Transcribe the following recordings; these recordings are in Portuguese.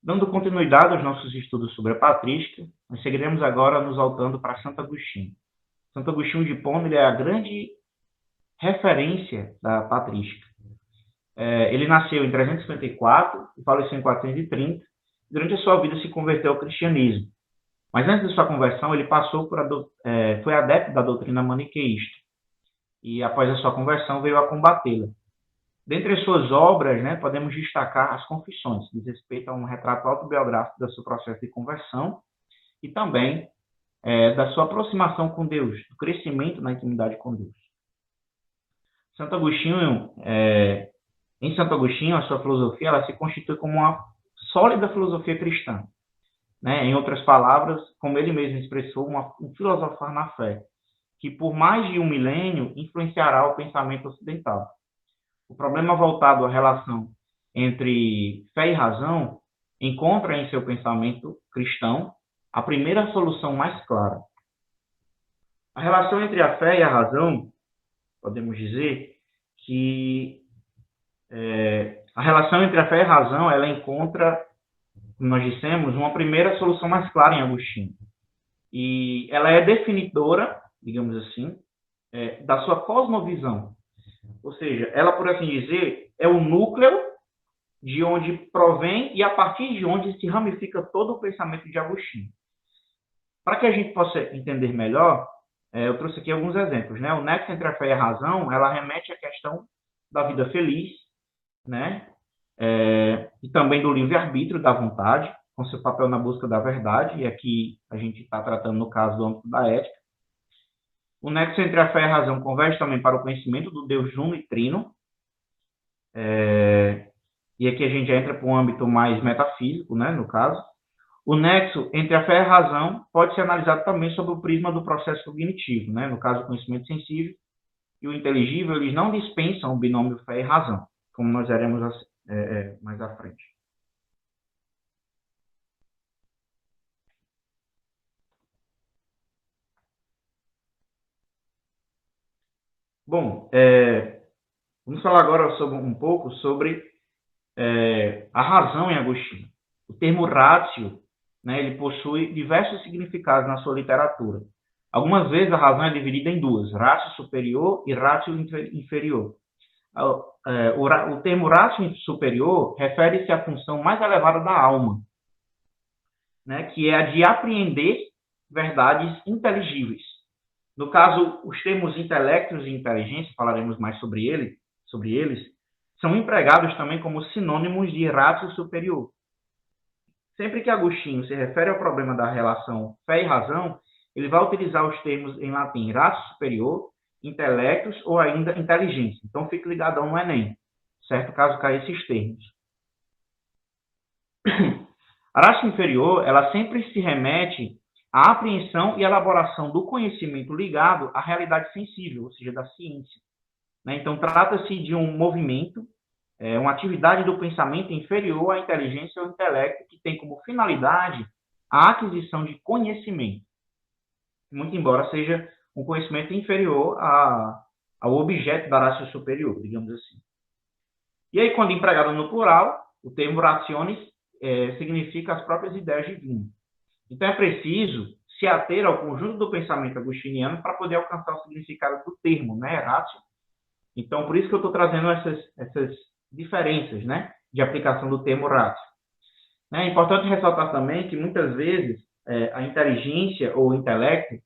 Dando continuidade aos nossos estudos sobre a patrística, nós seguiremos agora nos voltando para Santo Agostinho. Santo Agostinho de Hipona ele é a grande referência da patrística. Ele nasceu em 354 e faleceu em 430. Durante a sua vida se converteu ao cristianismo. Mas antes de sua conversão, ele foi adepto da doutrina maniqueísta. E após a sua conversão, veio a combatê-la. Dentre as suas obras, podemos destacar as Confissões, que diz respeito a um retrato autobiográfico do seu processo de conversão e também da sua aproximação com Deus, do crescimento na intimidade com Deus. Em Santo Agostinho, a sua filosofia ela se constitui como uma sólida filosofia cristã. Em outras palavras, como ele mesmo expressou, um filosofar na fé, que por mais de um milênio influenciará o pensamento ocidental. O problema voltado à relação entre fé e razão encontra em seu pensamento cristão a primeira solução mais clara. A relação entre a fé e a razão, podemos dizer que a relação entre a fé e a razão, ela encontra, como nós dissemos, uma primeira solução mais clara em Agostinho. E ela é definidora, digamos assim, da sua cosmovisão. Ou seja, ela, por assim dizer, é o núcleo de onde provém e a partir de onde se ramifica todo o pensamento de Agostinho. Para que a gente possa entender melhor, eu trouxe aqui alguns exemplos. O nexo entre a fé e a razão, ela remete à questão da vida feliz, e também do livre-arbítrio, da vontade, com seu papel na busca da verdade, e aqui a gente está tratando, no caso, do âmbito da ética. O nexo entre a fé e a razão converge também para o conhecimento do Deus uno e trino. E aqui a gente já entra para um âmbito mais metafísico, no caso. O nexo entre a fé e a razão pode ser analisado também sob o prisma do processo cognitivo. No caso, o conhecimento sensível e o inteligível, eles não dispensam o binômio fé e razão, como nós veremos mais à frente. Bom, vamos falar agora um pouco sobre a razão em Agostinho. O termo ratio, ele possui diversos significados na sua literatura. Algumas vezes a razão é dividida em duas, ratio superior e ratio inferior. O termo ratio superior refere-se à função mais elevada da alma, que é a de apreender verdades inteligíveis. No caso, os termos intelectos e inteligência, falaremos mais sobre eles, são empregados também como sinônimos de ratio superior. Sempre que Agostinho se refere ao problema da relação fé e razão, ele vai utilizar os termos em latim ratio superior, intelectos ou ainda inteligência. Então, fique ligadão no Enem, certo? Caso caia esses termos. A ratio inferior, ela sempre se remete à apreensão e elaboração do conhecimento ligado à realidade sensível, ou seja, da ciência. Então, trata-se de um movimento, uma atividade do pensamento inferior à inteligência ou intelecto, que tem como finalidade a aquisição de conhecimento, muito embora seja um conhecimento inferior ao objeto da ratio superior, digamos assim. E aí, quando empregado no plural, o termo rationes significa as próprias ideias divinas. Então, é preciso se ater ao conjunto do pensamento agostiniano para poder alcançar o significado do termo, ratio. Então, por isso que eu estou trazendo essas diferenças, de aplicação do termo ratio. É importante ressaltar também que, muitas vezes, a inteligência ou o intelecto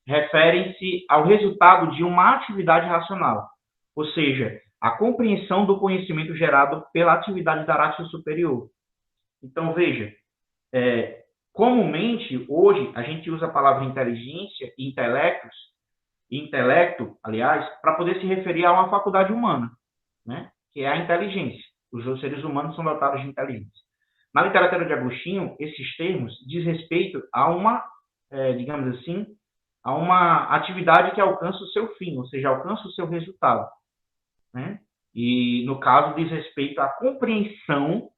referem-se ao resultado de uma atividade racional, ou seja, a compreensão do conhecimento gerado pela atividade da ratio superior. Então, veja, comumente, hoje, a gente usa a palavra inteligência e intelecto, aliás, para poder se referir a uma faculdade humana, que é a inteligência. Os seres humanos são dotados de inteligência. Na literatura de Agostinho, esses termos diz respeito a uma, digamos assim, a uma atividade que alcança o seu fim, ou seja, alcança o seu resultado. E, no caso, diz respeito à compreensão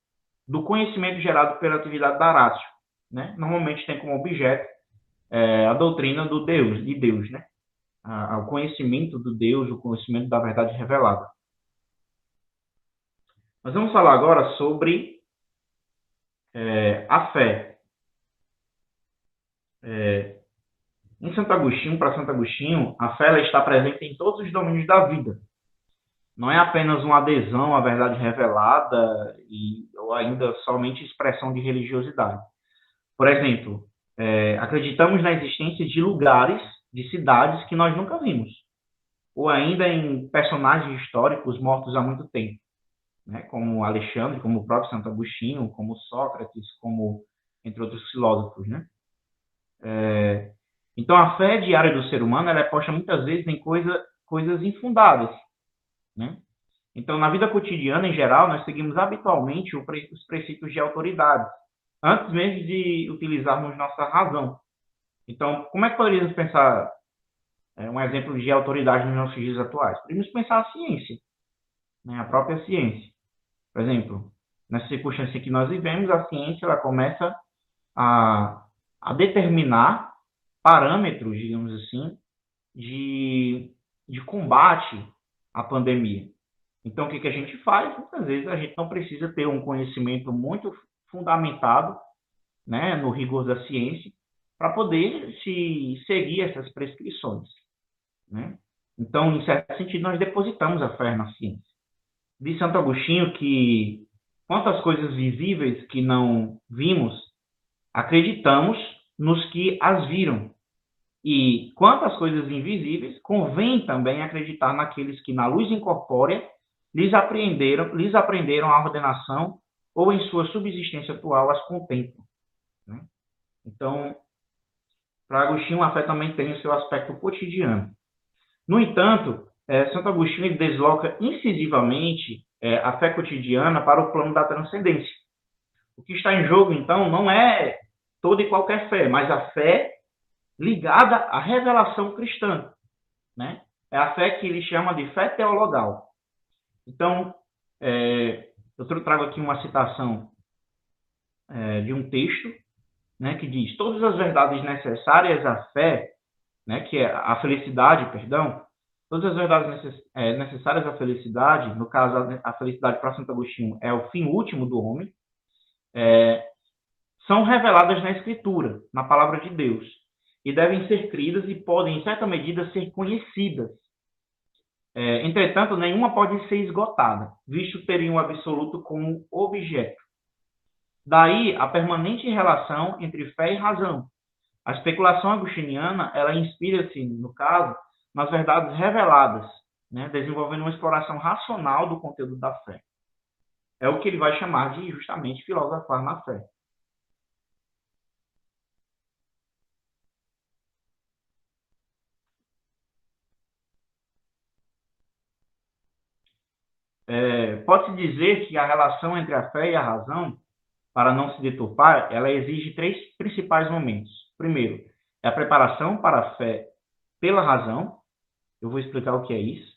do conhecimento gerado pela atividade da ratio. Normalmente tem como objeto a doutrina de Deus, o conhecimento do Deus, o conhecimento da verdade revelada. Nós vamos falar agora sobre A fé. Em Santo Agostinho, para Santo Agostinho, a fé ela está presente em todos os domínios da vida. Não é apenas uma adesão à verdade revelada ou ainda somente expressão de religiosidade. Por exemplo, acreditamos na existência de lugares, de cidades que nós nunca vimos, ou ainda em personagens históricos mortos há muito tempo, né? Como Alexandre, como o próprio Santo Agostinho, como Sócrates, como entre outros filósofos, né? Então, a fé diária do ser humano ela é posta muitas vezes em coisas infundadas, né? Então, na vida cotidiana, em geral, nós seguimos habitualmente os preceitos de autoridade, antes mesmo de utilizarmos nossa razão. Então, como é que poderíamos pensar um exemplo de autoridade nos nossos dias atuais? Poderíamos pensar a ciência, né? A própria ciência. Por exemplo, nessa circunstância que nós vivemos, a ciência ela começa a determinar parâmetros, digamos assim, de combate à pandemia. Então, o que a gente faz? Muitas vezes a gente não precisa ter um conhecimento muito fundamentado, né, no rigor da ciência, para poder se seguir essas prescrições, né? Então, em certo sentido, nós depositamos a fé na ciência. Diz Santo Agostinho que quantas coisas visíveis que não vimos, acreditamos nos que as viram. E quantas coisas invisíveis, convém também acreditar naqueles que, na luz incorpórea, lhes aprenderam a ordenação ou, em sua subsistência atual, as contemplam, né? Então, para Agostinho, a fé também tem o seu aspecto cotidiano. No entanto, Santo Agostinho ele desloca incisivamente a fé cotidiana para o plano da transcendência. O que está em jogo, então, não é toda e qualquer fé, mas a fé ligada à revelação cristã, né? É a fé que ele chama de fé teologal. Então, eu trago aqui uma citação de um texto, né, que diz: todas as verdades necessárias à fé, né, que é a felicidade, perdão, todas as verdades necessárias à felicidade, no caso, a felicidade para Santo Agostinho é o fim último do homem, são reveladas na Escritura, na palavra de Deus, e devem ser cridas e podem, em certa medida, ser conhecidas. Entretanto, nenhuma pode ser esgotada, visto terem o absoluto como objeto. Daí a permanente relação entre fé e razão. A especulação agostiniana, ela inspira-se, no caso, nas verdades reveladas, né, desenvolvendo uma exploração racional do conteúdo da fé. É o que ele vai chamar de, justamente, filosofar na fé. Pode-se dizer que a relação entre a fé e a razão, para não se deturpar, ela exige três principais momentos. Primeiro, é a preparação para a fé pela razão. Eu vou explicar o que é isso.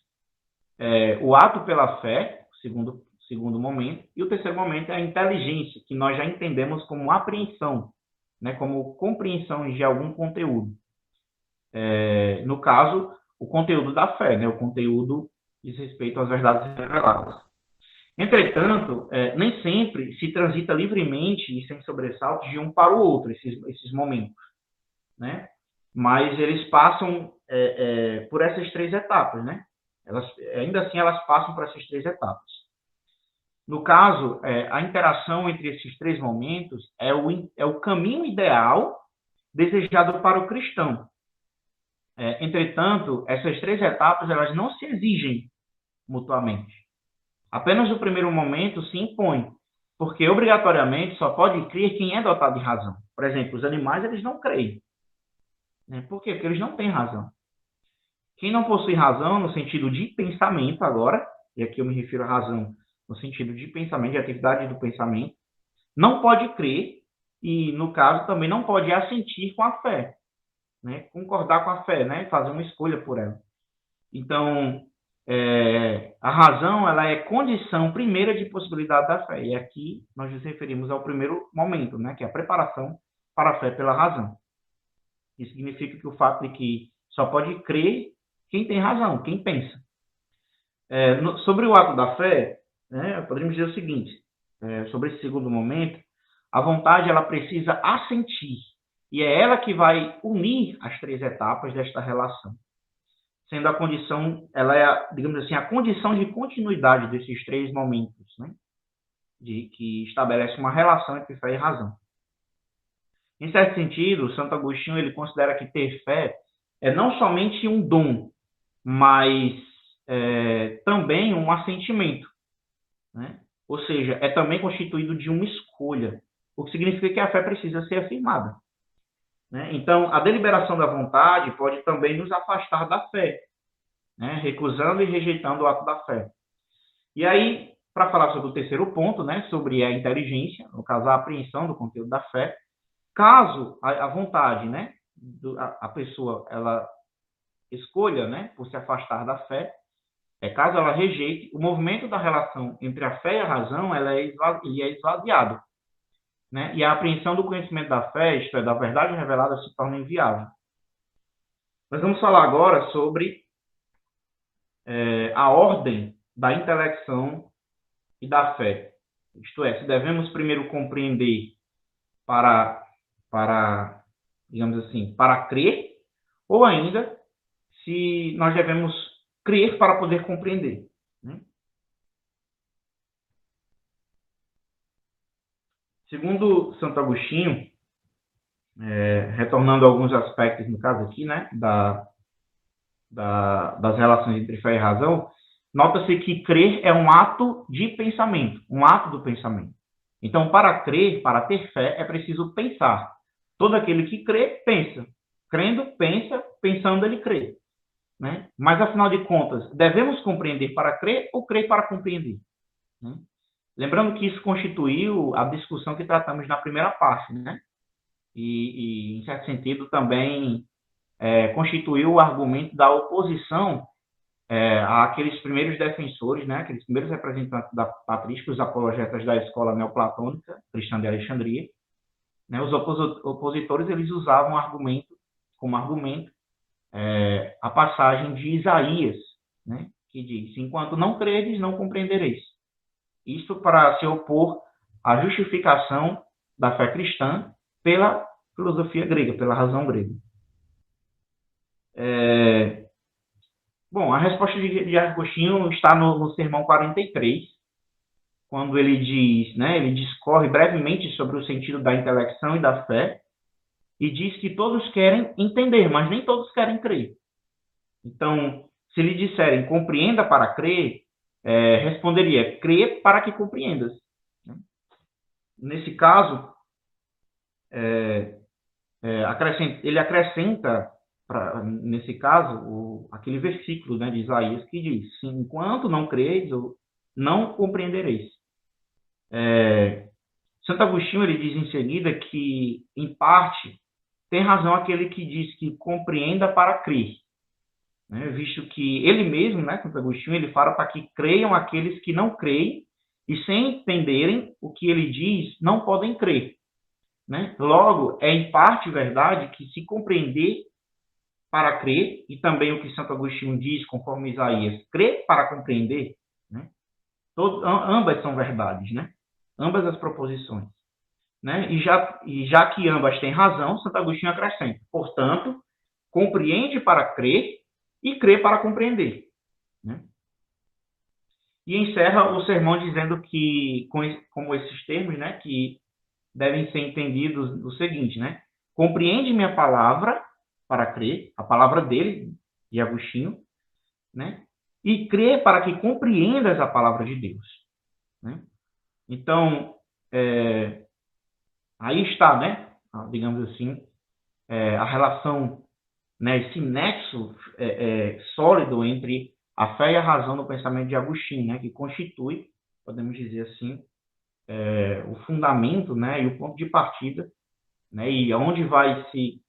O ato pela fé, segundo momento. E o terceiro momento é a inteligência, que nós já entendemos como apreensão, né, como compreensão de algum conteúdo. No caso, o conteúdo da fé, né, o conteúdo diz respeito às verdades reveladas. Entretanto, nem sempre se transita livremente e sem sobressaltos de um para o outro, esses momentos, né? Mas eles passam por essas três etapas, né? Ainda assim, elas passam por essas três etapas. No caso, a interação entre esses três momentos é o caminho ideal desejado para o cristão. Entretanto, essas três etapas elas não se exigem mutuamente. Apenas o primeiro momento se impõe, porque obrigatoriamente só pode crer quem é dotado de razão. Por exemplo, os animais eles não creem. Por quê? Porque eles não têm razão. Quem não possui razão no sentido de pensamento agora, e aqui eu me refiro à razão no sentido de pensamento, de atividade do pensamento, não pode crer e, no caso, também não pode assentir com a fé, né? Concordar com a fé, né? Fazer uma escolha por ela. Então, a razão ela é condição primeira de possibilidade da fé. E aqui nós nos referimos ao primeiro momento, né? Que é a preparação para a fé pela razão. Isso significa que o fato de que só pode crer quem tem razão, quem pensa. Sobre o ato da fé, né, poderíamos dizer o seguinte, sobre esse segundo momento, a vontade ela precisa assentir, e é ela que vai unir as três etapas desta relação, sendo a condição, ela é, digamos assim, a condição de continuidade desses três momentos, né? Que estabelece uma relação entre fé e razão. Em certo sentido, Santo Agostinho ele considera que ter fé é não somente um dom, mas também um assentimento, né? Ou seja, é também constituído de uma escolha, o que significa que a fé precisa ser afirmada, né? Então, a deliberação da vontade pode também nos afastar da fé, né? Recusando e rejeitando o ato da fé. E aí, para falar sobre o terceiro ponto, né? Sobre a inteligência, no caso, a apreensão do conteúdo da fé, caso a vontade, né? A pessoa, ela escolha, né? Por se afastar da fé, caso ela rejeite, o movimento da relação entre a fé e a razão, ele é esvaziado, né? E a apreensão do conhecimento da fé, isto é, da verdade revelada, se torna inviável. Nós vamos falar agora sobre a ordem da intelecção e da fé. Isto é, se devemos primeiro compreender para, digamos assim, para crer, ou ainda se nós devemos crer para poder compreender, né? Segundo Santo Agostinho, retornando a alguns aspectos, no caso aqui, né, das relações entre fé e razão, nota-se que crer é um ato de pensamento, um ato do pensamento. Então, para crer, para ter fé, é preciso pensar. Todo aquele que crê, pensa. Crendo, pensa. Pensando, ele crê, né? Mas, afinal de contas, devemos compreender para crer ou crer para compreender, né? Lembrando que isso constituiu a discussão que tratamos na primeira parte, né? E em certo sentido, também constituiu o argumento da oposição àqueles primeiros defensores, né? Aqueles primeiros representantes da patrística, os apologetas da escola neoplatônica cristã de Alexandria, né? Os opositores eles usavam como argumento a passagem de Isaías, né? Que diz: enquanto não credes, não compreendereis. Isso para se opor à justificação da fé cristã pela filosofia grega, pela razão grega. Bom, a resposta de Agostinho está no Sermão 43, quando ele diz, né, ele discorre brevemente sobre o sentido da intelecção e da fé, e diz que todos querem entender, mas nem todos querem crer. Então, se lhe disserem compreenda para crer, responderia crê para que compreendas. Nesse caso, ele acrescenta, nesse caso, aquele versículo, né, de Isaías que diz: enquanto não creis, não compreendereis. Santo Agostinho ele diz em seguida que, em parte, tem razão aquele que diz que compreenda para crer, né? Visto que ele mesmo, né, Santo Agostinho, ele fala para que creiam aqueles que não creem e, sem entenderem o que ele diz, não podem crer, né? Logo, é em parte verdade que se compreender para crer, e também o que Santo Agostinho diz, conforme Isaías, crer para compreender, né? Ambas são verdades, né? Ambas as proposições, né? E já que ambas têm razão, Santo Agostinho acrescenta: portanto, compreende para crer e crê para compreender, né? E encerra o sermão dizendo que, como esses termos, né, que devem ser entendidos o seguinte, né? Compreende minha palavra para crer, a palavra dele, de Agostinho, né? E crê para que compreendas a palavra de Deus, né? Então, aí está, né? Digamos assim, a relação, né? Esse nexo sólido entre a fé e a razão no pensamento de Agostinho, né? Que constitui, podemos dizer assim, o fundamento, né? E o ponto de partida, né? E onde vai se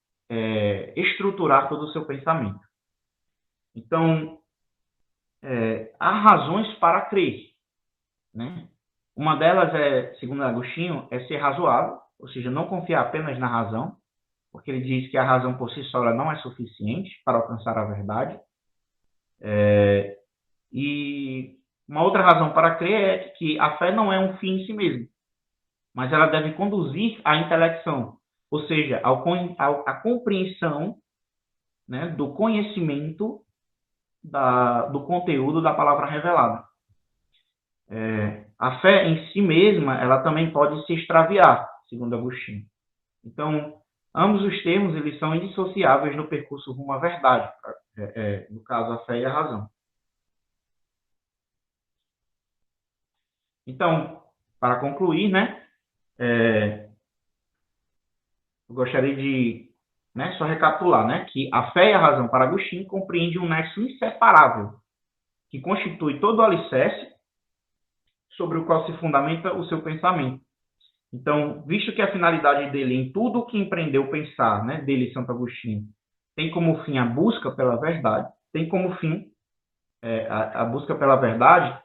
estruturar todo o seu pensamento. Então, há razões para crer, né? Uma delas segundo Agostinho, é ser razoável, ou seja, não confiar apenas na razão, porque ele diz que a razão por si só não é suficiente para alcançar a verdade. E uma outra razão para crer é que a fé não é um fim em si mesmo, mas ela deve conduzir à intelecção, ou seja, à compreensão, né, do conhecimento do conteúdo da palavra revelada. A fé em si mesma, ela também pode se extraviar, segundo Agostinho. Então, ambos os termos eles são indissociáveis no percurso rumo à verdade, no caso, a fé e a razão. Então, para concluir, né, eu gostaria de, né, só recapitular, né, que a fé e a razão para Agostinho compreende um nexo inseparável que constitui todo o alicerce sobre o qual se fundamenta o seu pensamento. Então, visto que a finalidade dele em tudo o que empreendeu pensar, né, dele, Santo Agostinho, tem como fim a busca pela verdade, tem como fim a busca pela verdade,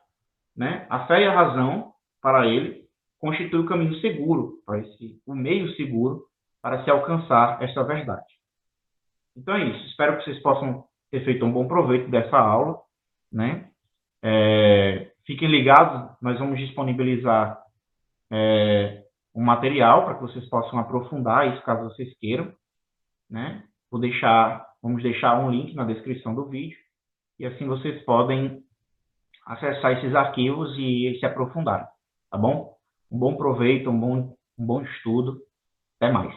né, a fé e a razão, para ele, constitui o caminho seguro, o meio seguro para se alcançar essa verdade. Então é isso. Espero que vocês possam ter feito um bom proveito dessa aula, né? Fiquem ligados, nós vamos disponibilizar um material para que vocês possam aprofundar isso, caso vocês queiram, né? Vamos deixar um link na descrição do vídeo, e assim vocês podem acessar esses arquivos e se aprofundar, tá bom? Um bom proveito, um bom estudo. Até mais.